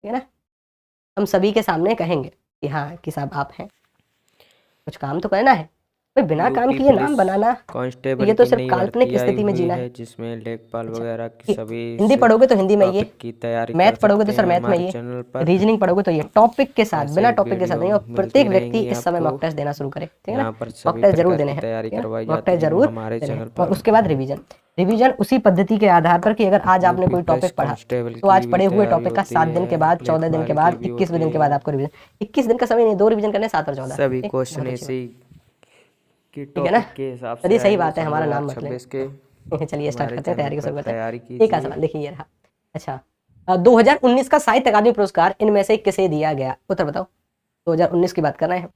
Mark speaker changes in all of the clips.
Speaker 1: ठीक है ना। हम सभी के सामने कहेंगे कि हाँ कि साहब आप हैं, कुछ काम तो करना है भाई, बिना काम
Speaker 2: यूपी
Speaker 1: किए नाम
Speaker 2: पुलिस
Speaker 1: बनाना
Speaker 2: कांस्टेबल
Speaker 1: ये तो
Speaker 2: की
Speaker 1: सिर्फ
Speaker 2: नई
Speaker 1: काल्पनिक
Speaker 2: भर्ती आई
Speaker 1: स्थिति में
Speaker 2: हुई
Speaker 1: जीना
Speaker 2: है,
Speaker 1: है।
Speaker 2: जिसमें लेखपाल
Speaker 1: अच्छा,
Speaker 2: वगैरह की सभी इस
Speaker 1: हिंदी पढ़ोगे तो हिंदी में ये,
Speaker 2: टॉपिक की तैयारी कर
Speaker 1: मैथ पढ़ोगे तो
Speaker 2: सकते
Speaker 1: सर
Speaker 2: हैं
Speaker 1: मैथ में
Speaker 2: हमारे
Speaker 1: ये,
Speaker 2: चैनल पर।
Speaker 1: रीजनिंग पढ़ोगे तो ये, टॉपिक के साथ,
Speaker 2: ऐसे
Speaker 1: बिना टॉपिक के साथ नहीं।
Speaker 2: वीडियो
Speaker 1: और
Speaker 2: मिलती
Speaker 1: प्रत्येक व्यक्ति
Speaker 2: रहेंगी
Speaker 1: इस समय
Speaker 2: आपको।
Speaker 1: मॉक टेस्ट देना शुरू करे, ठीक है ना।
Speaker 2: यहाँ पर
Speaker 1: मॉक
Speaker 2: सभी
Speaker 1: टेस्ट जरूर
Speaker 2: प्रकार
Speaker 1: देने
Speaker 2: की
Speaker 1: हैं,
Speaker 2: तैयारी
Speaker 1: ठीक है ना,
Speaker 2: करवाई
Speaker 1: मॉक
Speaker 2: जाती
Speaker 1: टेस्ट
Speaker 2: है
Speaker 1: जरूर
Speaker 2: हमारे
Speaker 1: देने हैं।
Speaker 2: चैनल
Speaker 1: और
Speaker 2: पर।
Speaker 1: उसके बाद रिवीजन, रिवीजन उसी पद्धति के आधार पर कि अगर आज आपने
Speaker 2: यूपी
Speaker 1: कोई
Speaker 2: पुलिस
Speaker 1: टॉपिक पढ़ा
Speaker 2: कांस्टेबल
Speaker 1: तो
Speaker 2: की
Speaker 1: आज
Speaker 2: भी
Speaker 1: पढ़े हुए
Speaker 2: तैयारी
Speaker 1: टॉपिक का
Speaker 2: होती
Speaker 1: 7 दिन
Speaker 2: है,
Speaker 1: के बाद, 14 दिन के
Speaker 2: लेखपाल की
Speaker 1: बाद,
Speaker 2: भी
Speaker 1: 21वें
Speaker 2: होती
Speaker 1: दिन के बाद
Speaker 2: है।
Speaker 1: आपको रिवीजन। 21 दिन का समय नहीं, 2 रिवीजन करने, 7 और 14,
Speaker 2: सभी
Speaker 1: ठीक,
Speaker 2: क्वेश्चन
Speaker 1: बहुत अच्छी
Speaker 2: ऐसे
Speaker 1: बात,
Speaker 2: ही की
Speaker 1: ठीक है ना।
Speaker 2: टॉपिक के हिसाब से
Speaker 1: चलिए सही
Speaker 2: आएंगे
Speaker 1: बात है,
Speaker 2: सन
Speaker 1: हमारा नाम मत
Speaker 2: 2026 के।
Speaker 1: लें। चलिए स्टार्ट
Speaker 2: हमारे
Speaker 1: करते हैं,
Speaker 2: चैनल
Speaker 1: तैयारी को
Speaker 2: पर
Speaker 1: शुरू करते हैं।
Speaker 2: तैयारी
Speaker 1: एक का
Speaker 2: कीजिए।
Speaker 1: सवाल देखिए ये रहा। अच्छा, 2019 का साहित्य अकादमी पुरस्कार इनमें से किसे दिया गया, उत्तर बताओ। 2019 की बात कर रहे हैं,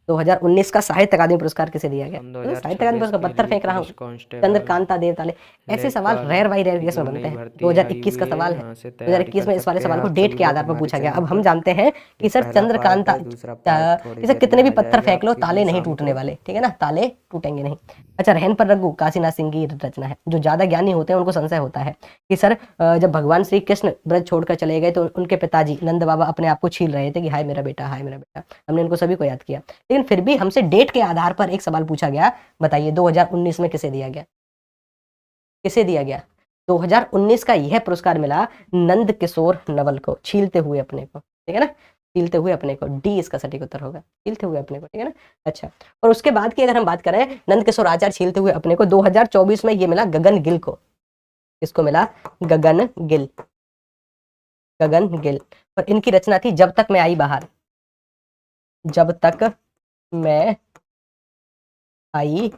Speaker 1: 2019 का साहित्य अकादमी पुरस्कार किसे दिया गया,
Speaker 2: सन
Speaker 1: तो साहित्य अकादमी
Speaker 2: 2026
Speaker 1: पुरस्कार
Speaker 2: के
Speaker 1: पत्थर
Speaker 2: लिए
Speaker 1: फेंक रहा हूँ।
Speaker 2: पुलिस कांस्टेबल
Speaker 1: चंद्रकांता देवताले, ऐसे सवाल
Speaker 2: लेखपाल
Speaker 1: रेयर बाई रेयर
Speaker 2: की
Speaker 1: केस
Speaker 2: जो
Speaker 1: में बनते
Speaker 2: नई
Speaker 1: हैं।
Speaker 2: भर्ती आई
Speaker 1: 2021
Speaker 2: हुई
Speaker 1: का
Speaker 2: है,
Speaker 1: सवाल है,
Speaker 2: यहाँ से तैयारी
Speaker 1: 2021
Speaker 2: कर
Speaker 1: में इस वाले
Speaker 2: सकते हैं
Speaker 1: सवाल को
Speaker 2: आप
Speaker 1: डेट
Speaker 2: सभी
Speaker 1: के
Speaker 2: लोग
Speaker 1: आधार पर
Speaker 2: हमारे
Speaker 1: पूछा गया।
Speaker 2: चैनल
Speaker 1: अब हम
Speaker 2: पर।
Speaker 1: जानते हैं
Speaker 2: ये
Speaker 1: कि सर
Speaker 2: पहला पार्ट
Speaker 1: चंद्रकांता,
Speaker 2: है, दूसरा पार्ट थोड़ी
Speaker 1: कि सर
Speaker 2: देर में
Speaker 1: कितने भी
Speaker 2: आ
Speaker 1: पत्थर
Speaker 2: जाएगा
Speaker 1: फेंक लो
Speaker 2: आपके लिए
Speaker 1: ताले नहीं
Speaker 2: शाम
Speaker 1: टूटने
Speaker 2: को।
Speaker 1: वाले, ठीक है ना, ताले टूटेंगे नहीं। अच्छा, रहन पर रघु काशीनाथ सिंह की रचना है। जो ज्यादा ज्ञानी होते हैं उनको संशय होता है कि सर जब भगवान श्री कृष्ण ब्रज छोड़कर चले गए तो उनके पिताजी नंद बाबा अपने आप को छील रहे थे कि हाय मेरा बेटा, हाय मेरा बेटा। हमने इनको सभी को याद किया, लेकिन फिर भी हमसे डेट के आधार पर एक सवाल पूछा गया। बताइए 2019 में किसे दिया गया, किसे दिया गया। 2019 का यह पुरस्कार मिला नंद किशोर नवल को, छीलते हुए अपने को, ठीक है ना, छीलते हुए अपने को, डी इसका सटीक उत्तर होगा, छीलते हुए अपने को, ठीक है ना। अच्छा, और उसके बाद की अगर हम बात करें, नंद किशोर आचार्य छीलते हुए अपने को 2024 में ये मिला गगन गिल को। किसको मिला, गगन गिल, गगन गिल। और इनकी रचना थी जब तक मैं आई बाहर, जब तक मैं आई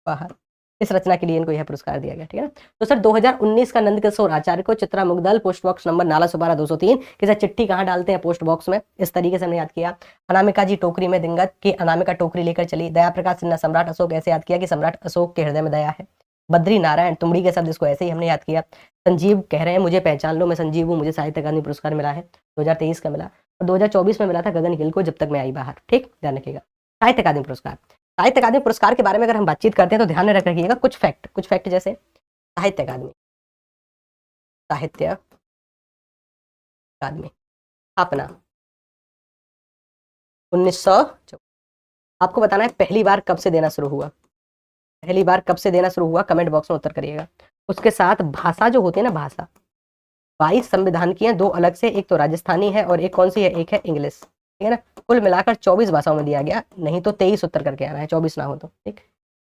Speaker 1: बाहर। इस रचना के लिए इनको यह पुरस्कार दिया गया, ठीक है ना। तो सर 2019 का नंद किशोर आचार्य को Chitra Mugdal, post box number नाला सुपारा 203, कि सर चिट्ठी कहाँ डालते हैं, पोस्ट बॉक्स में। इस तरीके से हमने याद किया। अनामिका जी टोकरी में दिंगत कि अनामिका टोकरी लेकर चली। दया प्रकाश सिन्हा सम्राट अशोक ऐसे याद किया कि सम्राट अशोक के हृदय में दया है। बद्री नारायण तुमड़ी के शब्द, इसको ऐसे ही हमने याद किया। संजीव कह रहे हैं मुझे पहचान लो, मैं संजीव हूँ, मुझे साहित्य अकादमी पुरस्कार मिला है, 2023 का मिला। और 2024 में मिला था गगन गिल को, जब तक मैं आई बाहर, ठीक, ध्यान रखिएगा। साहित्य अकादमी पुरस्कार, साहित्य अकादमी पुरस्कार के बारे में अगर हम बातचीत करते हैं तो ध्यान में रख रखिएगा कुछ फैक्ट, कुछ फैक्ट जैसे साहित्य अकादमी, साहित्य अकादमी स्थापना 1900। आपको बताना है पहली बार कब से देना शुरू हुआ, पहली बार कब से देना शुरू हुआ, कमेंट बॉक्स में उत्तर करिएगा। उसके साथ भाषा जो होती है ना, भाषा 22 संविधान की है, 2 अलग से, एक तो राजस्थानी है और एक कौन सी है, एक है इंग्लिश, ठीक है ना। कुल मिलाकर 24 भाषाओं में दिया गया, नहीं तो 23 उत्तर करके आना है, 24 ना हो तो, ठीक।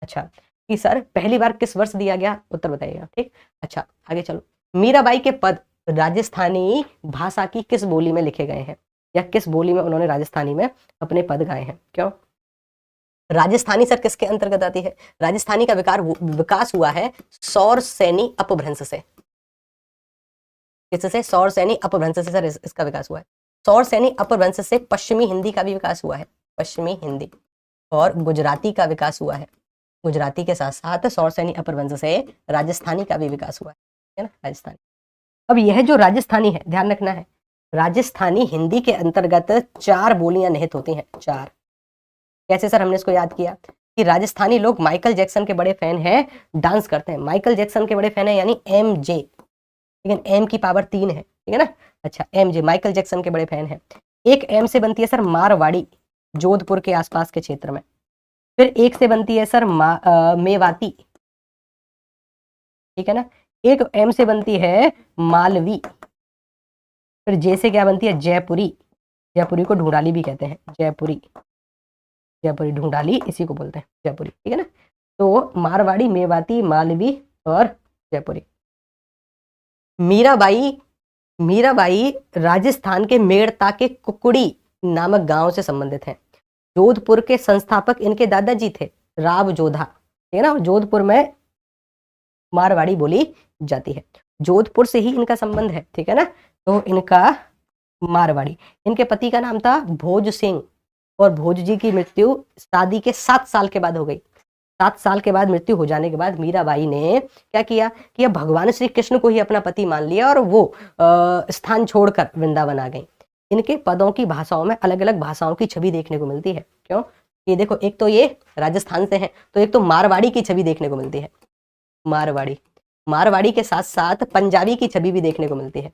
Speaker 1: अच्छा, कि सर पहली बार किस वर्ष दिया गया, उत्तर बताइएगा, ठीक। अच्छा, आगे चलो। मीराबाई के पद राजस्थानी भाषा की किस बोली में लिखे गए हैं, या किस बोली में उन्होंने राजस्थानी में अपने पद गाए हैं, क्यों। राजस्थानी सर किसके अंतर्गत आती है, राजस्थानी का विकास हुआ है सौर सैनी अपभ्रंश से। किससे, सौर सैनी अपभ्रंश से सर इसका विकास हुआ है। सौर सैनी अपभ्रंश से पश्चिमी हिंदी का भी विकास हुआ है, पश्चिमी हिंदी, और गुजराती का विकास हुआ है। गुजराती के साथ साथ सौर सैनी अपभ्रंश से राजस्थानी का भी विकास हुआ है ना, राजस्थानी। अब यह जो राजस्थानी है, ध्यान रखना है, राजस्थानी हिंदी के अंतर्गत 4 बोलियां निहित होती हैं, 4। कैसे सर, हमने इसको याद किया कि राजस्थानी लोग माइकल जैक्सन के बड़े फैन हैं, डांस करते हैं, माइकल जैक्सन के बड़े फैन हैं, यानी MJ, लेकिन M की पावर 3 है, ठीक है ना। अच्छा, MJ माइकल जैक्सन के बड़े फैन हैं। एक M से बनती है सर मारवाड़ी, जोधपुर के आसपास के क्षेत्र में। फिर एक से बनती है सर मेवाती, ठीक है ना। एक M से बनती है मालवी। फिर J से क्या बनती है, जयपुरी, जयपुरी को ढूंढाली भी कहते हैं, जयपुरी, जयपुरी ढूंढाली इसी को बोलते हैं, जयपुरी, ठीक है ना। तो मारवाड़ी, मेवाती, मालवी और जयपुरी। मीराबाई, मीराबाई राजस्थान के मेड़ता के कुकड़ी नामक गांव से संबंधित हैं। जोधपुर के संस्थापक इनके दादाजी थे, राव जोधा, ठीक है ना। जोधपुर में मारवाड़ी बोली जाती है, जोधपुर से ही इनका संबंध है, ठीक है ना। तो इनका मारवाड़ी, इनके पति का नाम था भोज सिंह, और भोज जी की मृत्यु शादी के 7 साल के बाद हो गई। 7 साल के बाद मृत्यु हो जाने के बाद मीराबाई ने क्या किया कि अब भगवान श्री कृष्ण को ही अपना पति मान लिया और वो स्थान छोड़कर वृंदावन आ गई। इनके पदों की भाषाओं में अलग अलग भाषाओं की छवि देखने को मिलती है, क्यों, ये देखो, एक तो ये राजस्थान से है, तो एक तो मारवाड़ी की छवि देखने को मिलती है, मारवाड़ी, मारवाड़ी के साथ साथ पंजाबी की छवि भी देखने को मिलती है,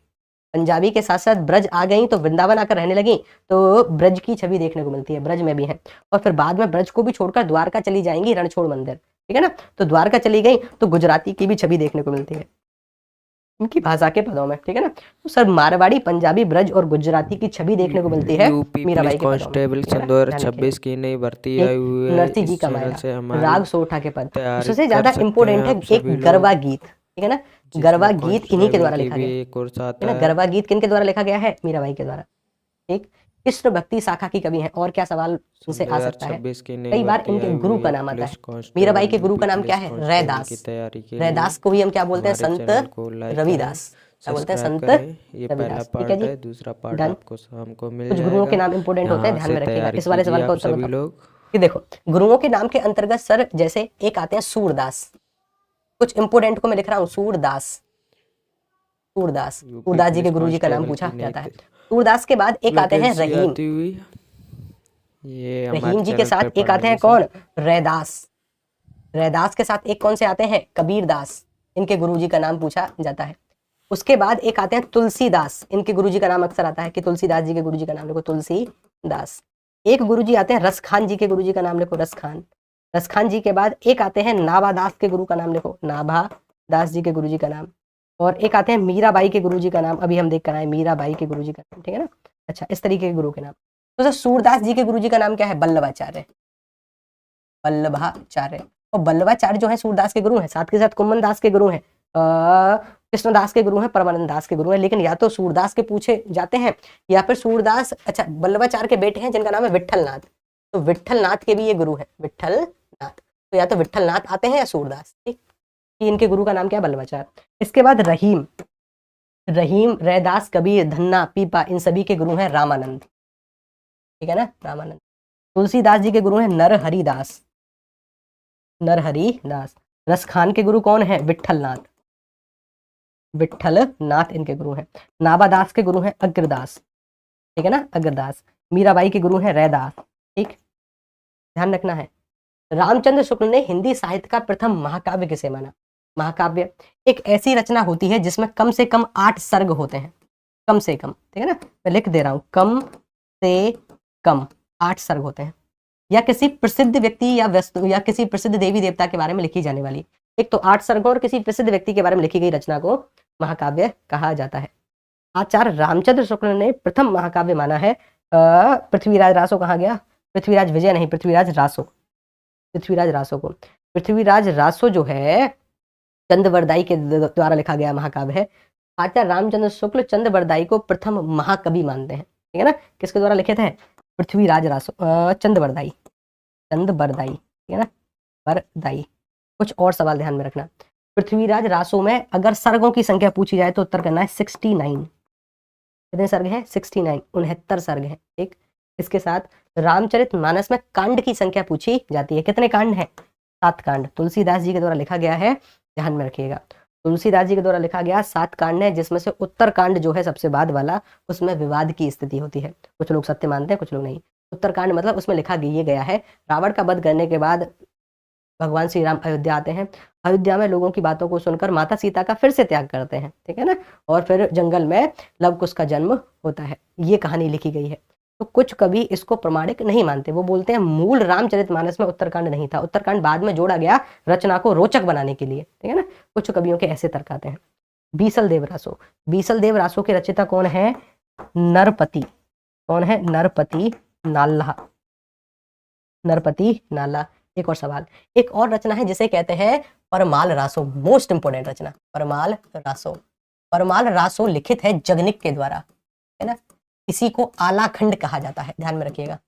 Speaker 1: पंजाबी के साथ साथ ब्रज आ गई तो वृंदावन आकर रहने लगी, तो ब्रज की छवि देखने को मिलती है, ब्रज में भी है। और फिर बाद में ब्रज को भी छोड़कर द्वारका चली जाएंगी, रणछोड़ मंदिर, ठीक है ना। तो द्वारका चली गई तो गुजराती की भी छवि देखने को मिलती है उनकी भाषा के पदों में, ठीक है ना। तो सर मारवाड़ी, पंजाबी, ब्रज और गुजराती की छवि देखने को मिलती है
Speaker 2: यूपी
Speaker 1: मीराबाई
Speaker 2: पुलिस
Speaker 1: के पदों में,
Speaker 2: कांस्टेबल
Speaker 1: ठीक है
Speaker 2: सन
Speaker 1: ना, ध्यान रखिएगा।
Speaker 2: 2026 की नई भर्ती आई हुई है।
Speaker 1: नरसिंह जी
Speaker 2: इस
Speaker 1: का
Speaker 2: चैनल
Speaker 1: मायरा,
Speaker 2: से हमारी
Speaker 1: राग सोठा के पद,
Speaker 2: तैयारी
Speaker 1: उससे
Speaker 2: कर
Speaker 1: ज्यादा
Speaker 2: सकते हैं
Speaker 1: इंपॉर्टेंट है
Speaker 2: आप
Speaker 1: एक
Speaker 2: सभी
Speaker 1: गरबा
Speaker 2: लोग,
Speaker 1: गीत, ठीक है ना।
Speaker 2: जिसमें
Speaker 1: गरबा गीत इन्हीं के
Speaker 2: कांस्टेबल
Speaker 1: द्वारा
Speaker 2: की
Speaker 1: लिखा
Speaker 2: भी
Speaker 1: गया है,
Speaker 2: कोर्स
Speaker 1: ठीक
Speaker 2: आता
Speaker 1: है ना।
Speaker 2: है।
Speaker 1: गरबा गीत किन के द्वारा लिखा गया है? मीराबाई के द्वारा, ठीक। कृष्ण भक्ति शाखा की कवि है। और क्या सवाल उनसे आ सकता है?
Speaker 2: 2026 की नई
Speaker 1: कई बार
Speaker 2: भर्ती
Speaker 1: इनके
Speaker 2: आई
Speaker 1: गुरु
Speaker 2: हुई
Speaker 1: का
Speaker 2: है
Speaker 1: नाम आता
Speaker 2: पुलिस
Speaker 1: है।
Speaker 2: कांस्टेबल।
Speaker 1: मीराबाई के गुरु
Speaker 2: यूपी
Speaker 1: का नाम
Speaker 2: पुलिस
Speaker 1: क्या है?
Speaker 2: कांस्टेबल
Speaker 1: रैदास।
Speaker 2: की तैयारी के
Speaker 1: रैदास
Speaker 2: लिए
Speaker 1: को ही हम क्या बोलते हैं?
Speaker 2: हमारे
Speaker 1: संत
Speaker 2: चैनल को लाइक
Speaker 1: रविदास।
Speaker 2: करें,
Speaker 1: क्या बोलते हैं?
Speaker 2: सब्सक्राइब
Speaker 1: संत
Speaker 2: करें। ये पहला
Speaker 1: रविदास, ठीक है
Speaker 2: पार्ट
Speaker 1: जी,
Speaker 2: है, दूसरा पार्ट
Speaker 1: डन।
Speaker 2: आपको शाम को मिल
Speaker 1: कुछ गुरुओं के
Speaker 2: जाएगा।
Speaker 1: नाम इंपोर्टेंट होते हैं,
Speaker 2: यहाँ
Speaker 1: ध्यान
Speaker 2: से
Speaker 1: में रखिएगा।
Speaker 2: तैयारी
Speaker 1: इस वाले
Speaker 2: कीजिए
Speaker 1: सवाल का
Speaker 2: आप
Speaker 1: उत्तर
Speaker 2: सभी
Speaker 1: बताओ
Speaker 2: लोग।
Speaker 1: कि देखो, गुरुओं के नाम के अंतर्गत सर जैसे एक आते हैं सूरदास, कुछ इंपोर्टेंट को मैं लिख रहा हूँ, सूरदास, सूरदास,
Speaker 2: यूपी
Speaker 1: सूरदास जी के
Speaker 2: पुलिस
Speaker 1: गुरु जी का नाम
Speaker 2: कांस्टेबल
Speaker 1: पूछा
Speaker 2: की
Speaker 1: जाता
Speaker 2: नई
Speaker 1: है। सूरदास के बाद एक आते हैं
Speaker 2: वैकेंसी
Speaker 1: रहीम।
Speaker 2: आती हुई ये हमारे
Speaker 1: रहीम जी के
Speaker 2: चैनल पे
Speaker 1: साथ एक आते हैं
Speaker 2: पढ़ेंगे
Speaker 1: कौन? रैदास। रैदास के साथ एक कौन से आते हैं? कबीरदास। इनके गुरुजी का नाम पूछा जाता है। उसके बाद एक आते हैं तुलसीदास। इनके गुरुजी का नाम अक्सर आता है कि तुलसीदास जी के गुरुजी का नाम लिखो, तुलसीदास। एक गुरुजी आते हैं रसखान जी के गुरुजी का नाम लिखो, रसखान। रसखान जी के बाद एक आते हैं नाभादास के गुरु का नाम लिखो, नाभादास जी के गुरुजी का नाम। और एक आते हैं मीराबाई के गुरुजी का नाम, अभी हम देख कर आए मीराबाई के गुरुजी का नाम, ठीक है ना। अच्छा, इस तरीके के गुरु के नाम। तो सर सूरदास जी के गुरुजी का नाम क्या है? बल्लभाचार्य, बल्लभाचार्य। और बल्लभाचार्य जो है सूरदास के गुरु हैं, साथ के साथ कुम्मन दास के गुरु हैं, कृष्णदास के गुरु हैं, परमानंद दास के गुरु हैं। लेकिन या तो सूरदास के पूछे जाते हैं या फिर सूरदास, अच्छा, बल्लभाचार्य के बेटे हैं जिनका नाम है विट्ठलनाथ, तो विट्ठलनाथ के भी ये गुरु है, विट्ठलनाथ। तो या तो विट्ठलनाथ आते हैं या सूरदास, ठीक। इनके गुरु का नाम क्या है? बल्लभाचार्य। इसके बाद रहीम, रहीम, रैदास, कबीर, धन्ना, पीपा, इन सभी के गुरु हैं रामानंद, ठीक है ना, रामानंद। तुलसीदास जी के गुरु हैं नरहरिदास, नरहरिदास। रसखान के गुरु कौन है? विट्ठलनाथ, विट्ठलनाथ इनके गुरु हैं। नाभादास के गुरु हैं अग्रदास, ठीक है ना, अग्रदास। मीराबाई के गुरु हैं रैदास, ठीक, ध्यान रखना है। रामचंद्र शुक्ल ने हिंदी साहित्य का प्रथम महाकाव्य किसे माना? महाकाव्य एक ऐसी रचना होती है जिसमें कम से कम 8 सर्ग होते हैं, कम से कम, ठीक है ना, मैं लिख दे रहा हूं, कम से कम 8 सर्ग होते हैं, या किसी प्रसिद्ध व्यक्ति या वस्तु या किसी प्रसिद्ध देवी देवता के बारे में लिखी जाने वाली एक तो 8 सर्गों और किसी प्रसिद्ध व्यक्ति के बारे में लिखी गई रचना को महाकाव्य कहा जाता है। आचार्य रामचंद्र शुक्ल ने प्रथम महाकाव्य माना है पृथ्वीराज रासो। कहाँ गया? पृथ्वीराज विजय नहीं, पृथ्वीराज रासो, पृथ्वीराज रासो को। पृथ्वीराज रासो जो है चंद्रवरदाई के द्वारा लिखा गया महाकाव्य है। आचार्य रामचंद्र शुक्ल चंद्रवरदाई को प्रथम महाकवि मानते हैं, ठीक है ना। किसके द्वारा लिखे थे? पृथ्वीराज रासो, चंद्रवरदाई, चंद्रवरदाई, ठीक है ना, वरदाई। कुछ और सवाल ध्यान में रखना। पृथ्वीराज रासो में अगर सर्गों की संख्या पूछी जाए तो उत्तर करना है 69। कितने सर्ग हैं? 69, 69 सर्ग हैं, ठीक। इसके साथ रामचरितमानस में कांड की संख्या पूछी जाती है, कितने कांड हैं? 7 कांड तुलसीदास जी के द्वारा लिखा गया है, ध्यान में रखिएगा। तुलसीदास जी के द्वारा लिखा गया 7 कांड है, जिसमें से उत्तर कांड जो है सबसे बाद वाला, उसमें विवाद की स्थिति होती है। कुछ लोग सत्य मानते हैं, कुछ लोग नहीं। उत्तर कांड मतलब उसमें लिखा ये गया है, रावण का वध करने के बाद भगवान श्री राम अयोध्या आते हैं, अयोध्या में लोगों की बातों को सुनकर माता सीता का फिर से त्याग करते हैं, ठीक है ना, और फिर जंगल में लव कुश का जन्म होता है, ये कहानी लिखी गई है। तो कुछ कवि इसको प्रमाणिक नहीं मानते, वो बोलते हैं मूल रामचरितमानस में उत्तरकांड नहीं था, उत्तरकांड बाद में जोड़ा गया रचना को रोचक बनाने के लिए, ठीक है ना। कुछ कवियों के ऐसे तर्क आते हैं। बीसल देव रासो, बीसल देव रासो के रचयिता कौन है? नरपति। कौन है? नरपति नाला, नरपति नाला। एक और सवाल, एक और रचना है जिसे कहते हैं परमाल रासो, मोस्ट इंपोर्टेंट रचना, परमाल रासो। परमाल रासो लिखित है जगनिक के द्वारा, है ना। इसी को आलाखंड कहा जाता है, ध्यान में रखिएगा,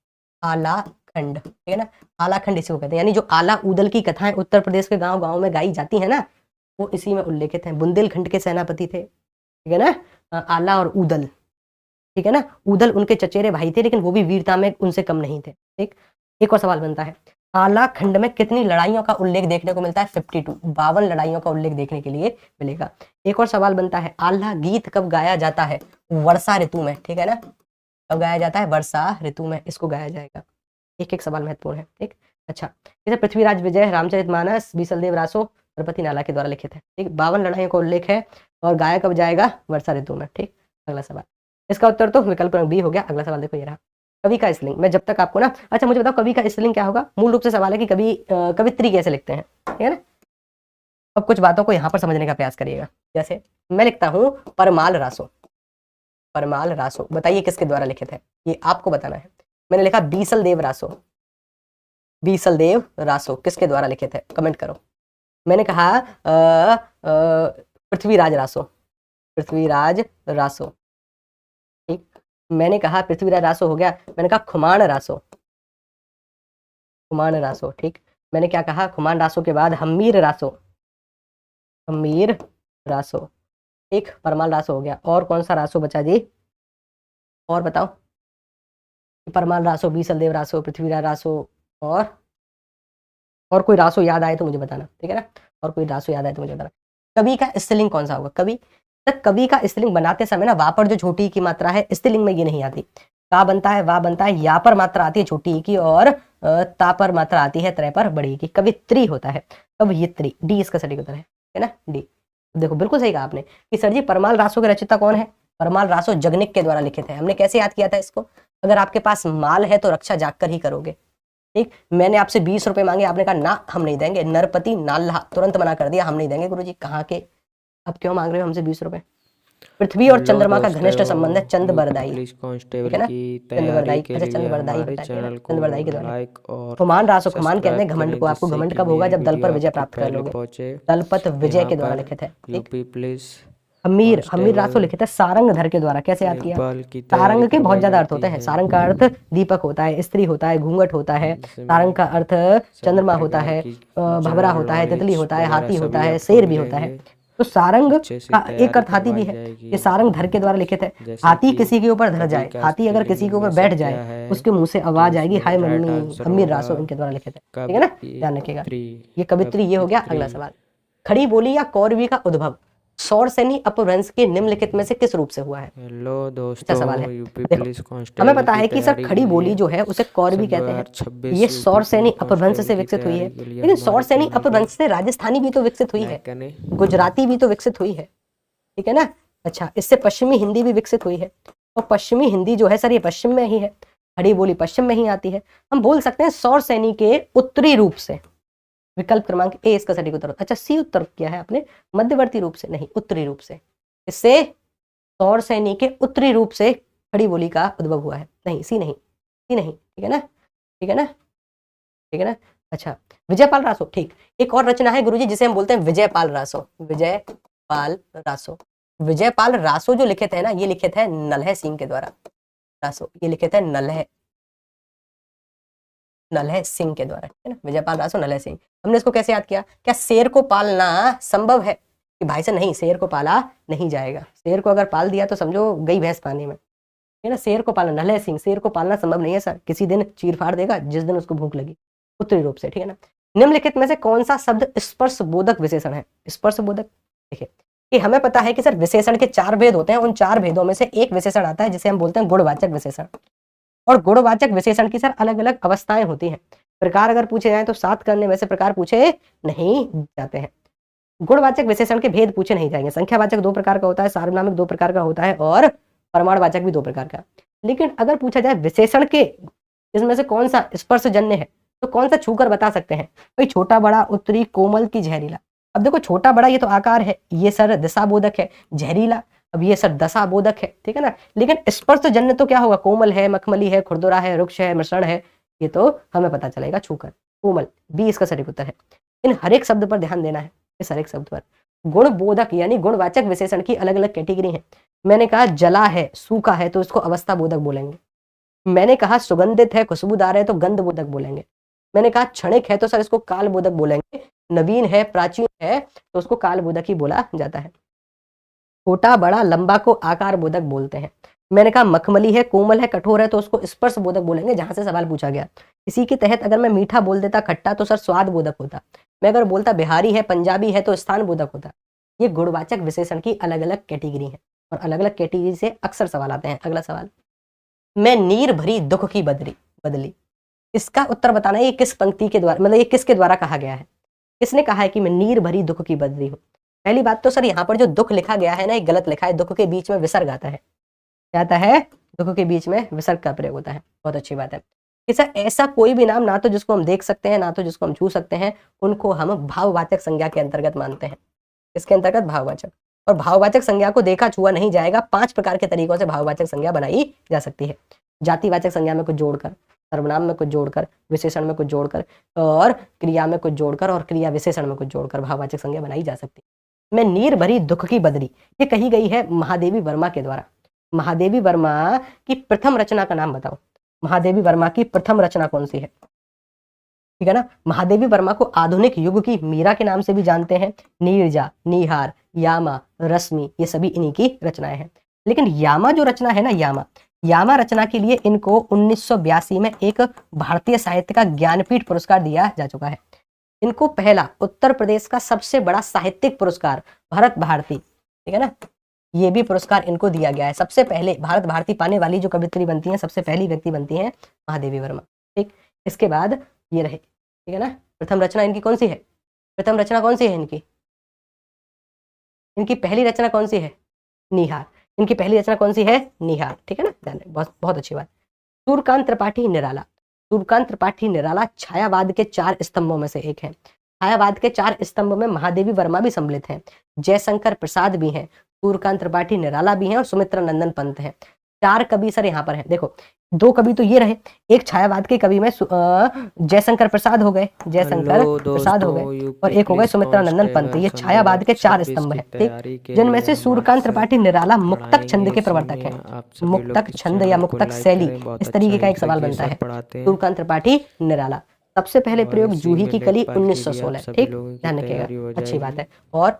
Speaker 1: आलाखंड, ठीक है ना, आलाखंड इसी को कहते हैं। यानी जो आला उदल की कथाएं उत्तर प्रदेश के गांव गांव में गाई जाती है ना, वो इसी में उल्लेखित है। बुंदेलखंड के सेनापति थे, ठीक है ना, आला और उदल, ठीक है ना। उदल उनके चचेरे भाई थे, लेकिन वो भी वीरता में उनसे कम नहीं थे, ठीक। एक और सवाल बनता है, आलाखंड में कितनी लड़ाइयों का उल्लेख देखने को मिलता है? 52, 52 लड़ाइयों का उल्लेख देखने के लिए मिलेगा। एक और सवाल बनता है, आल्हा गीत कब गाया जाता है? वर्षा ऋतु में, ठीक है ना, कब गाया जाता है? वर्षा ऋतु में इसको गाया जाएगा। एक एक सवाल महत्वपूर्ण है, ठीक। अच्छा, जैसे पृथ्वीराज विजय, रामचरितमानस, बीसलदेव रासो, नरपति नाला के द्वारा लिखित है, ठीक। 52 लड़ाइयों का उल्लेख है और गाया कब जाएगा? वर्षा ऋतु में, ठीक। अगला सवाल, इसका उत्तर तो विकल्प बी हो गया। अगला सवाल देखो ये रहा, कवि का स्त्रीलिंग। मैं जब तक आपको ना, अच्छा मुझे बताओ कवि का स्त्रीलिंग क्या होगा। मूल रूप से सवाल है कि कवि कवित्री कैसे लिखते हैं, ठीक है ना। अब कुछ बातों को यहाँ पर समझने का प्रयास करिएगा। जैसे मैं लिखता हूँ परमाल रासो, परमाल रासो, बताइए किसके द्वारा लिखित है, ये आपको बताना है। मैंने लिखा बीसल देव रासो, बीसल देव रासो किसके द्वारा लिखित है, कमेंट करो। मैंने कहा पृथ्वीराज रासो, पृथ्वीराज रासो, ठीक। मैंने कहा पृथ्वीराज रासो हो गया। मैंने कहा खुमान रासो, खुमान रासो, ठीक। मैंने क्या कहा, खुमान रासो के बाद हमीर रासो, हमीर रासो, ठीक। परमाल रासो हो गया। और कौन सा रासो बचा जी, और बताओ। परमाल रासो, बीसल देव रासो, पृथ्वीराज रासो, और कोई रासो याद आए तो मुझे बताना, ठीक है ना। और कोई रासो याद आए तो मुझे बताना। कवि का स्त्रीलिंग कौन सा होगा, कवि, कवि का स्त्रीलिंग बनाते समय ना वहां पर जो छोटी की मात्रा है स्त्रीलिंग में ये नहीं आती। का बनता है, वा बनता है, या पर मात्रा आती है छोटी की, और ता पर मात्रा आती है त्रय पर बड़ी की। कवित्री होता है, कवयित्री, डी इसका सटीक उत्तर है ना, डी। देखो बिल्कुल सही कहा आपने कि सर जी परमाल रासो के रचयिता कौन है, परमाल रासो जगनिक के द्वारा लिखित है। हमने कैसे याद किया था इसको, अगर आपके पास माल है तो रक्षा जाकर ही करोगे, ठीक। मैंने आपसे 20 रुपए मांगे, आपने कहा ना हम नहीं देंगे, नरपति नाल्हा, तुरंत मना कर दिया, हम नहीं देंगे गुरुजी। कहाँ के, अब क्यों मांग रहे हो हमसे 20 रुपए। पृथ्वी और चंद्रमा का घनिष्ठ संबंध है, चंद बरदाई,
Speaker 2: पुलिस
Speaker 1: ठीक
Speaker 2: कांस्टेबल
Speaker 1: है ना,
Speaker 2: की
Speaker 1: चंद बरदाई।
Speaker 2: तैयारी के
Speaker 1: अच्छा
Speaker 2: लिए
Speaker 1: चंद बरदाई
Speaker 2: हमारे
Speaker 1: बताइए ना,
Speaker 2: चैनल को
Speaker 1: चंद बरदाई के द्वारा।
Speaker 2: लाइक और
Speaker 1: खुमान रासो, खुमान कहते हैं
Speaker 2: सब्सक्राइब
Speaker 1: घमंड
Speaker 2: करें,
Speaker 1: को। आपको
Speaker 2: जिससे
Speaker 1: घमंड
Speaker 2: कि
Speaker 1: कब होगा,
Speaker 2: मेरी
Speaker 1: जब दल पर
Speaker 2: वीडियो
Speaker 1: विजय
Speaker 2: आप तक
Speaker 1: प्राप्त कर
Speaker 2: पहले
Speaker 1: लोगे,
Speaker 2: पहुंचे।
Speaker 1: दलपत विजय
Speaker 2: यहाँ
Speaker 1: के द्वारा
Speaker 2: पर
Speaker 1: लिखित है, ठीक।
Speaker 2: UP police
Speaker 1: Hamir, Hamir Raso
Speaker 2: constable
Speaker 1: लिखित है सारंग धर के द्वारा। कैसे याद किया,
Speaker 2: लेखपाल की तैयारी
Speaker 1: सारंग के बहुत
Speaker 2: करवाई
Speaker 1: ज्यादा अर्थ
Speaker 2: जाती
Speaker 1: होते हैं।
Speaker 2: है,
Speaker 1: सारंग का अर्थ दीपक होता है, स्त्री होता है, घूंघट होता है।
Speaker 2: जिसमें
Speaker 1: सारंग का अर्थ
Speaker 2: सभी
Speaker 1: चंद्रमा होता
Speaker 2: प्रकार
Speaker 1: है,
Speaker 2: की
Speaker 1: भंवरा
Speaker 2: जनरल
Speaker 1: होता है, तितली
Speaker 2: नॉलेज
Speaker 1: होता है,
Speaker 2: वगैरह
Speaker 1: हाथी होता
Speaker 2: सभी
Speaker 1: है,
Speaker 2: आपको
Speaker 1: शेर भी होता है।
Speaker 2: मिलेंगे।
Speaker 1: तो सारंग
Speaker 2: अच्छे से
Speaker 1: का एक
Speaker 2: तैयारी
Speaker 1: अर्थ हाथी भी
Speaker 2: करवाई
Speaker 1: है,
Speaker 2: जाएगी।
Speaker 1: ये सारंग धर के द्वारा लिखित है।
Speaker 2: जैसे
Speaker 1: हाथी
Speaker 2: कि
Speaker 1: किसी के ऊपर धर
Speaker 2: कवि
Speaker 1: जाए,
Speaker 2: का
Speaker 1: हाथी अगर
Speaker 2: स्त्रीलिंग
Speaker 1: किसी के ऊपर
Speaker 2: इनमें से
Speaker 1: बैठ
Speaker 2: क्या
Speaker 1: जाए,
Speaker 2: है,
Speaker 1: उसके मुंह से
Speaker 2: तो
Speaker 1: आवाज आएगी,
Speaker 2: इसमें
Speaker 1: हाय
Speaker 2: राइट
Speaker 1: मम्मी।
Speaker 2: आंसर
Speaker 1: हमीर
Speaker 2: होगा
Speaker 1: रासो इनके द्वारा लिखित है, ठीक है ना, ध्यान रखिएगा।
Speaker 2: कवित्री,
Speaker 1: ये कवित्री ये हो गया। अगला
Speaker 2: कवित्री।
Speaker 1: सवाल, खड़ी बोली या कौरवी का उद्भव सौरसेनी अपभ्रंश के निम्नलिखित में से किस रूप से हुआ है।
Speaker 2: हेलो
Speaker 1: अच्छा सवाल है,
Speaker 2: दोस्तों, यूपी
Speaker 1: देखो
Speaker 2: पुलिस
Speaker 1: हमें
Speaker 2: कांस्टेबल
Speaker 1: पता
Speaker 2: की
Speaker 1: है कि सर
Speaker 2: तैयारी के
Speaker 1: खड़ी बोली
Speaker 2: लिए
Speaker 1: जो है उसे कौरवी
Speaker 2: सन
Speaker 1: कहते हैं।
Speaker 2: 2026
Speaker 1: ये
Speaker 2: यूपी
Speaker 1: सौरसेनी
Speaker 2: पुलिस
Speaker 1: अपभ्रंश से
Speaker 2: कांस्टेबल की
Speaker 1: विकसित हुई है,
Speaker 2: तैयारी के लिए
Speaker 1: लेकिन
Speaker 2: हमारे
Speaker 1: सौरसेनी
Speaker 2: चैनल को
Speaker 1: अपभ्रंश से राजस्थानी भी तो विकसित हुई है,
Speaker 2: लाइक करें।
Speaker 1: गुजराती भी तो विकसित हुई है, ठीक है ना। अच्छा इससे पश्चिमी हिंदी भी विकसित हुई है, और पश्चिमी हिंदी जो है सर ये पश्चिम में ही है, खड़ी बोली पश्चिम में ही आती है। हम बोल सकते हैं सौरसेनी के उत्तरी रूप से, विकल्प क्रमांक ए इसका सटीक उत्तर। अच्छा सी उत्तर किया है आपने, मध्यवर्ती रूप से नहीं, उत्तरी रूप से। इससे सौरसेनी के उत्तरी रूप से खड़ी बोली का उद्भव हुआ है। नहीं सी नहीं, सी नहीं, ठीक है ना, ठीक है ना, ठीक है ना। अच्छा विजयपाल रासो, ठीक। एक और रचना है गुरुजी जिसे हम बोलते हैं विजयपाल रासो, विजयपाल रासो। विजयपाल रासो जो लिखित है ना, ये लिखित है नल्हे सिंह के द्वारा। रासो ये लिखित है नल्हे, नल्हे सिंह के द्वारा, है ना, विजयपाल रासो नल्हे सिंह। हमने इसको कैसे याद किया, क्या शेर को पालना संभव है, कि भाई से नहीं शेर को पाला नहीं जाएगा, शेर को अगर पाल दिया तो समझो गई भैंस पानी में, है ना। शेर को पालना, नल्हे सिंह, शेर को पालना संभव नहीं है सर, किसी दिन चीर फाड़ देगा जिस दिन उसको भूख लगी, उत्तरी रूप से, ठीक है ना। निम्नलिखित में से कौन सा शब्द स्पर्श बोधक विशेषण है, स्पर्श बोधक। देखिए कि हमें पता है कि सर विशेषण के 4 भेद होते हैं, उन 4 भेदों में से एक विशेषण आता है जिसे हम बोलते हैं गुणवाचक विशेषण। और गुणवाचक विशेषण की सर अलग अलग अवस्थाएं होती हैं, प्रकार अगर पूछे जाए तो 7 करने में से प्रकार पूछे नहीं जाते हैं। गुणवाचक विशेषण के भेद पूछे नहीं जाएंगे। संख्यावाचक 2 प्रकार का होता है, सार्वनामिक 2 प्रकार का होता है, और प्रमाणवाचक भी 2 प्रकार का। लेकिन अगर पूछा जाए विशेषण के इसमें से कौन सा स्पर्शजन्य है, तो कौन सा छूकर बता सकते हैं भाई, छोटा बड़ा, उत्तरी, कोमल की जहरीला। अब देखो छोटा बड़ा ये तो आकार है, ये सर दिशाबोधक है, जहरीला अब ये सर दशाबोधक है, ठीक है ना। लेकिन स्पर्शजन्य तो क्या होगा, कोमल है, मखमली है, खुरदुरा है, रुक्ष है, मिश्रण है, ये तो हमें पता चलेगा छूकर, कोमल, बी इसका सटीक उत्तर है। इन हर एक शब्द पर ध्यान देना है, इस हर एक शब्द पर। गुण बोधक यानी गुणवाचक विशेषण की अलग अलग कैटेगरी है। मैंने कहा जला है, सूखा है, तो इसको अवस्था बोधक बोलेंगे। मैंने कहा सुगंधित है, खुशबूदार है, तो गंध बोधक बोलेंगे। मैंने कहा क्षणिक है तो सर इसको काल बोधक बोलेंगे। नवीन है, प्राचीन है, तो उसको काल बोधक ही बोला जाता है। छोटा बड़ा लंबा को आकार बोधक बोलते हैं। मैंने कहा मखमली है, कोमल है, कठोर है, तो उसको स्पर्श बोधक बोलेंगे, जहां से सवाल पूछा गया। इसी के तहत अगर मैं मीठा बोल देता, खट्टा, तो सर स्वाद बोधक होता। मैं अगर बोलता बिहारी है, पंजाबी है, तो स्थान बोधक होता। ये गुणवाचक विशेषण की अलग अलग कैटेगरी है, और अलग अलग कैटेगरी से अक्सर सवाल आते हैं। अगला सवाल, मैं नीर भरी दुख की बदली, इसका उत्तर बताना है, ये किस पंक्ति के द्वारा, मतलब ये किसके द्वारा कहा गया है, किसने कहा है कि मैं नीर भरी दुख की बदली हूँ। पहली बात तो सर यहाँ पर जो दुख लिखा गया है ना, ये गलत लिखा है, दुख के बीच में विसर्ग आता है, क्या आता है, दुख के बीच में विसर्ग का प्रयोग होता है। बहुत अच्छी बात है कि सर ऐसा कोई भी नाम ना तो जिसको हम देख सकते हैं ना तो जिसको हम छू सकते हैं, उनको हम भाववाचक संज्ञा के अंतर्गत मानते हैं। इसके अंतर्गत भाववाचक, और भाववाचक संज्ञा को देखा छुआ नहीं जाएगा। 5 प्रकार के तरीकों से भाववाचक संज्ञा बनाई जा सकती है। जातिवाचक संज्ञा में कुछ जोड़कर, सर्वनाम में कुछ जोड़कर, विशेषण में कुछ जोड़कर, और क्रिया में कुछ जोड़कर, और क्रिया विशेषण में कुछ जोड़कर भाववाचक संज्ञा बनाई जा सकती है। मैं नीर भरी दुख की बदरी, ये कही गई है महादेवी वर्मा के द्वारा। महादेवी वर्मा की प्रथम रचना का नाम बताओ। महादेवी वर्मा की प्रथम रचना कौन सी है? ठीक है ना। महादेवी वर्मा को आधुनिक युग की मीरा के नाम से भी जानते हैं। नीरजा, निहार, यामा, रश्मि, ये सभी इन्हीं की रचनाएं हैं। लेकिन यामा जो रचना है ना, यामा रचना के लिए इनको 1982 में एक भारतीय साहित्य का ज्ञानपीठ पुरस्कार दिया जा चुका है। इनको पहला उत्तर प्रदेश का सबसे बड़ा साहित्यिक पुरस्कार भरत भारती, ठीक है ना, ये भी पुरस्कार इनको दिया गया है। सबसे पहले भारत भारती पाने वाली जो कवित्री बनती है, सबसे पहली व्यक्ति बनती है महादेवी वर्मा। ठीक, इसके बाद ये रहे, ठीक है ना। प्रथम रचना इनकी कौन सी है? प्रथम रचना कौन सी है इनकी? इनकी पहली रचना कौन सी है? निहार। इनकी पहली रचना कौन सी है? निहार, ठीक है ना। ध्यान दें, बहुत बहुत अच्छी बात। सूर्यकांत त्रिपाठी निराला, सूर्यकांत त्रिपाठी निराला छायावाद के 4 स्तंभों में से एक है। छायावाद के 4 स्तंभ में महादेवी वर्मा भी सम्मिलित हैं, जयशंकर प्रसाद भी हैं, सूर्यकांत त्रिपाठी निराला भी हैं, और सुमित्रा नंदन पंत हैं। 4 कवि सर यहाँ पर हैं। देखो 2 कवि तो ये रहे, एक छायावाद के कवि में जयशंकर प्रसाद हो गए, जयशंकर प्रसाद हो गए, और एक हो गए सुमित्रा नंदन पंत। ये छायावाद के 4 स्तंभ हैं, ठीक, जिनमें से सूर्यकांत त्रिपाठी निराला मुक्तक छंद के प्रवर्तक हैं। मुक्तक छंद या मुक्तक शैली, इस तरीके का एक सवाल बनता है। सूर्यकांत त्रिपाठी निराला, सबसे पहले प्रयोग जूही की कली 1916, ठीक, ध्यान रखिएगा, अच्छी बात है। और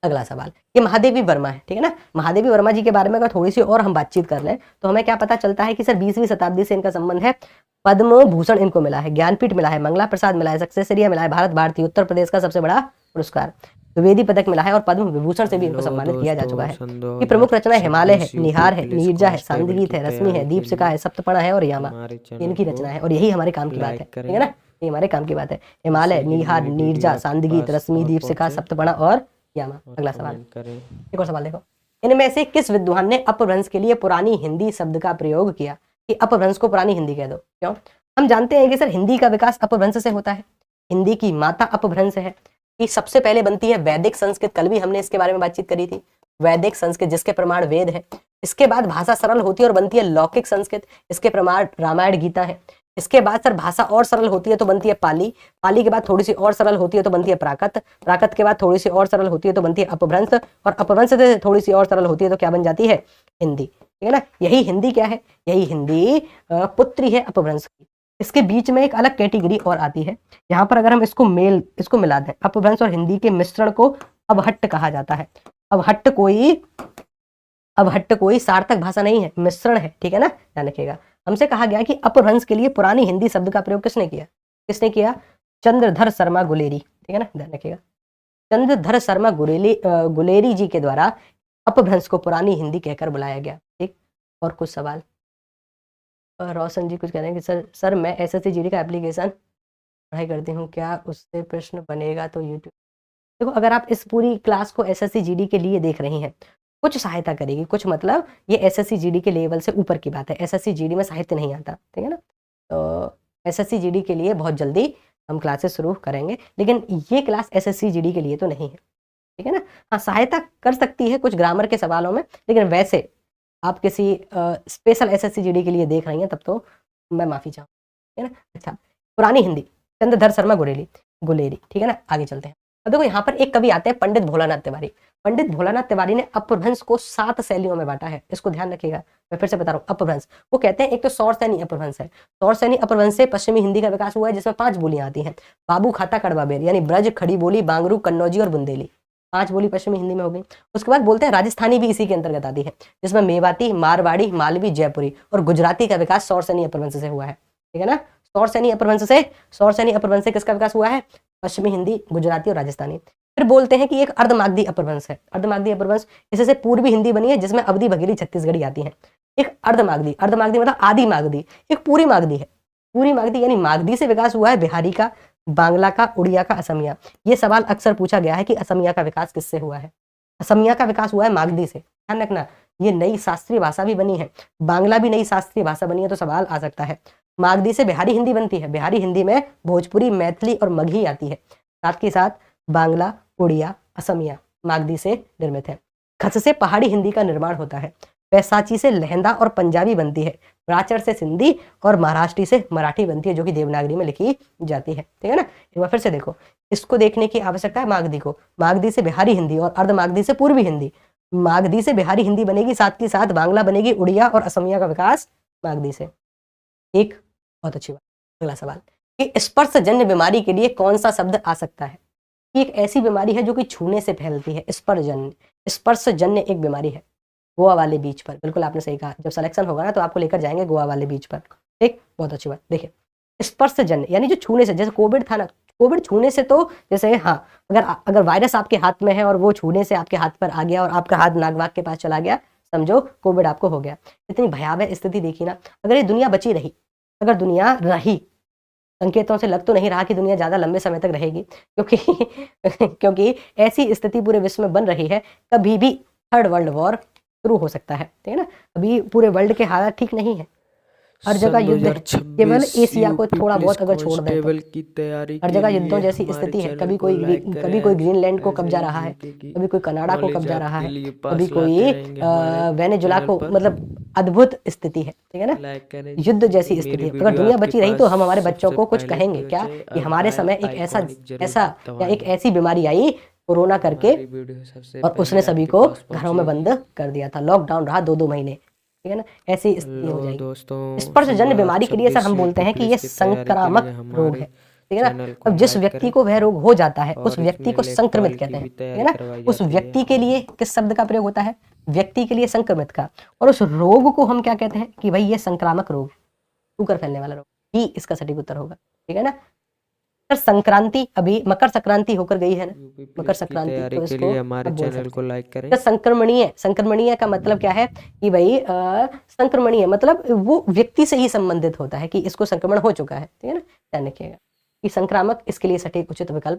Speaker 1: अगला सवाल, ये महादेवी वर्मा है, ठीक है ना। महादेवी वर्मा जी के बारे में अगर थोड़ी सी और हम बातचीत कर लें तो हमें क्या पता चलता है कि सर 20वीं शताब्दी से इनका संबंध है। पद्म भूषण इनको मिला है, ज्ञानपीठ मिला है, मंगला प्रसाद मिला है, सक्सेसरिया मिला है, भारत भारती उत्तर प्रदेश का सबसे बड़ा पुरस्कार, द्विवेदी पदक मिला है, और पद्म विभूषण से भी इनको सम्मानित किया जा चुका है। ये प्रमुख रचना हिमालय है, निहार है, नीरजा है, सांदगीत है, रश्मि है, दीपशिखा है, सप्तपणा है, और यामा, इनकी रचना है। और यही हमारे काम की बात है, ठीक है ना, ये हमारे काम की बात है। हिमालय, निहार, नीरजा, सांदगीत, रश्मि, दीपशिखा, सप्तपणा और यामा। अगला सवाल, एक और सवाल देखो, इनमें से किस विद्वान ने अपभ्रंश के लिए पुरानी हिंदी शब्द का प्रयोग किया? कि अपभ्रंश को पुरानी हिंदी कह दो, क्यों? हम जानते हैं कि सर हिंदी का विकास अपभ्रंश से होता है, हिंदी की माता अपभ्रंश है। कि सबसे पहले बनती है वैदिक संस्कृत, कल भी हमने इसके बारे में बातचीत करी थी, वैदिक संस्कृत जिसके प्रमाण वेद है। इसके बाद भाषा सरल होती है और बनती है लौकिक संस्कृत, इसके प्रमाण रामायण गीता है। इसके बाद सर भाषा और सरल होती है तो बनती है पाली, पाली के बाद थोड़ी सी और सरल होती है तो बनती है प्राकृत, प्राकृत के बाद थोड़ी सी और सरल होती है तो बनती है अपभ्रंश, और अपभ्रंश से थोड़ी सी और सरल होती है तो क्या बन जाती है? हिंदी, ठीक है ना। यही हिंदी क्या है? यही हिंदी पुत्री है अपभ्रंश की। इसके बीच में एक अलग कैटेगरी और आती है, यहाँ पर अगर हम इसको मिला दें, अपभ्रंश और हिंदी के मिश्रण को अवहट्ट कहा जाता है। अवहट्ट कोई सार्थक भाषा नहीं है, मिश्रण है, ठीक है ना, ध्यान रखिएगा। हमसे कहा गया कि अपभ्रंश के लिए पुरानी हिंदी शब्द का प्रयोग किसने किया? चंद्रधर शर्मा गुलेरी, ठीक है ना, ध्यान रखिएगा। चंद्रधर शर्मा गुलेरी जी के द्वारा अपभ्रंश को पुरानी हिंदी कहकर बुलाया गया, ठीक। और कुछ सवाल, रोशन जी कुछ कह रहे हैं कि सर मैं एसएससी जीडी का एप्लीकेशन पढ़ाई करती हूँ, क्या उससे प्रश्न बनेगा? तो यूट्यूब, देखो अगर आप इस पूरी क्लास को एसएससी जीडी के लिए देख रही हैं, कुछ सहायता करेगी, कुछ मतलब ये एसएससी जीडी के लेवल से ऊपर की बात है। एसएससी जीडी में साहित्य नहीं आता, ठीक है ना। तो एसएससी जीडी के लिए बहुत जल्दी हम क्लासेस शुरू करेंगे, लेकिन ये क्लास एसएससी जीडी के लिए तो नहीं है, ठीक है ना। हाँ, सहायता कर सकती है कुछ ग्रामर के सवालों में, लेकिन वैसे आप किसी स्पेशल एसएससी जीडी के लिए देख रही हैं तब तो मैं माफी चाहूँ, ठीक है ना। अच्छा, पुरानी हिंदी, चंद्रधर शर्मा गुलेरी, ठीक है ना। आगे चलते हैं। अब देखो यहाँ पर एक कवि आते हैं पंडित भोलानाथ तिवारी। पंडित भोलानाथ तिवारी ने अपभ्रंश को 7 शैलियों में बांटा है, इसको ध्यान रखिएगा। मैं फिर से बता रहा हूँ, अपभ्रंश वो कहते हैं, एक तो सौरसैनी अपभ्रंश है। सौरसैनी अपभ्रंश से पश्चिमी हिंदी का विकास हुआ है, जिसमें 5 बोलियां आती हैं, बाबू खाता कड़वा बेर, यानी ब्रज, खड़ी बोली, बांगरू, कन्नौजी और बुंदेली। 5 बोली पश्चिमी हिंदी में हो गई। उसके बाद बोलते हैं राजस्थानी भी इसी के अंतर्गत आती है, जिसमें मेवाती, मारवाड़ी, मालवी, जयपुरी और गुजराती का विकास सौरसैनी अपभ्रंश से हुआ है, ठीक है ना। सौरसैनी अपभ्रंश से किसका विकास हुआ है? पश्चिमी हिंदी, गुजराती और राजस्थानी। फिर बोलते हैं कि एक अर्धमागधी अपभ्रंश है। अर्धमागधी अपभ्रंश, इससे पूर्वी हिंदी बनी है, जिसमें अवधी, भगीरी, छत्तीसगढ़ी आती है। एक अर्धमागधी मतलब आदि मागधी, एक पूरी मागधी है। पूरी मागधी यानी मागधी से विकास हुआ है बिहारी का, बांग्ला का, उड़िया का, असमिया। ये सवाल अक्सर पूछा गया है कि असमिया का विकास किससे हुआ है? असमिया का विकास हुआ है मागधी से, ध्यान रखना। ये नई शास्त्रीय भाषा भी बनी है, बांग्ला भी नई शास्त्रीय भाषा बनी है। तो सवाल आ सकता है, मागधी से बिहारी हिंदी बनती है, बिहारी हिंदी में भोजपुरी, मैथिली और मगही आती है। साथ के साथ बांग्ला, उड़िया, असमिया मागधी से निर्मित है। खस से पहाड़ी हिंदी का निर्माण होता है। बैसाची से लहंदा और पंजाबी बनती है। प्राचर से सिंधी और महाराष्ट्री से मराठी बनती है, जो कि देवनागरी में लिखी जाती है। ठीक है ना। एक बार फिर से देखो, इसको देखने की आवश्यकता है मागधी को। मागधी से बिहारी हिंदी और अर्ध मागधी से पूर्वी हिंदी। मागधी से बिहारी हिंदी बनेगी, साथ के साथ बांग्ला बनेगी, उड़िया और असमिया का विकास मागधी से। एक बहुत अच्छी बात। अगला सवाल कि स्पर्शजन्य बीमारी के लिए कौन सा शब्द आ सकता है? एक ऐसी बीमारी है जो कि छूने से फैलती है, स्पर्शजन्य एक बीमारी है। गोवा वाले बीच पर, बिल्कुल आपने सही कहा। जब सिलेक्शन होगा ना तो आपको लेकर जाएंगे गोवा वाले बीच पर। एक बहुत अच्छी बात। देखिए, स्पर्शजन्य यानी जो छूने से, जैसे कोविड था ना, कोविड छूने से तो जैसे हाँ, अगर वायरस आपके हाथ में है और वो छूने से आपके हाथ पर आ गया और आपका हाथ नाक वाक के पास चला गया, समझो कोविड आपको हो गया। इतनी भयावह स्थिति देखी ना। अगर ये दुनिया बची रही, अगर दुनिया रही, संकेतों से लग तो नहीं रहा कि दुनिया ज्यादा लंबे समय तक रहेगी, क्योंकि ऐसी स्थिति पूरे विश्व में बन रही है, कभी भी थर्ड वर्ल्ड वॉर शुरू हो सकता है। ठीक है ना। अभी पूरे वर्ल्ड के हालात ठीक नहीं है, हर जगह युद्ध है। केवल एशिया को थोड़ा बहुत अगर छोड़ दें तो हर जगह युद्धों जैसी स्थिति है। कभी कोई ग्रीनलैंड को कब्जा रहा है, कभी कोई कनाडा को कब्जा रहा है, कभी कोई वेनेजुला को, मतलब अद्भुत स्थिति है। ठीक है ना। युद्ध जैसी स्थिति है। अगर दुनिया बची रही तो हम हमारे बच्चों को कुछ कहेंगे क्या कि हमारे समय एक ऐसा या एक ऐसी बीमारी आई कोरोना करके, और उसने सभी को घरों में बंद कर दिया था। लॉकडाउन रहा 2-2 महीने। ठीक है ना। ऐसी स्थिति हो जाएगी। स्पर्शजन्य बीमारी के लिए सर हम बोलते हैं कि ये संक्रामक रोग है। ठीक है ना। अब जिस व्यक्ति को वह रोग हो जाता है उस व्यक्ति को संक्रमित कहते हैं। ठीक है ना। उस व्यक्ति के लिए किस शब्द का प्रयोग होता है? व्यक्ति के लिए संक्रमित का। और उस रोग को हम क्या कहते हैं कि भाई ये संक्रामक रोग, छूकर फैलने वाला रोग ही इसका सटीक उत्तर होगा। ठीक है ना। सर संक्रांति, अभी मकर संक्रांति होकर गई है ना, मकर संक्रांति, तो इसको हमारे चैनल को लाइक करें। संक्रमणीय का मतलब क्या है कि भाई संक्रमणीय मतलब वो व्यक्ति से ही संबंधित होता है कि इसको संक्रमण हो चुका है। ठीक है ना। ध्यान रखिएगा कि संक्रामक इसके लिए सटीक उचित विकल्प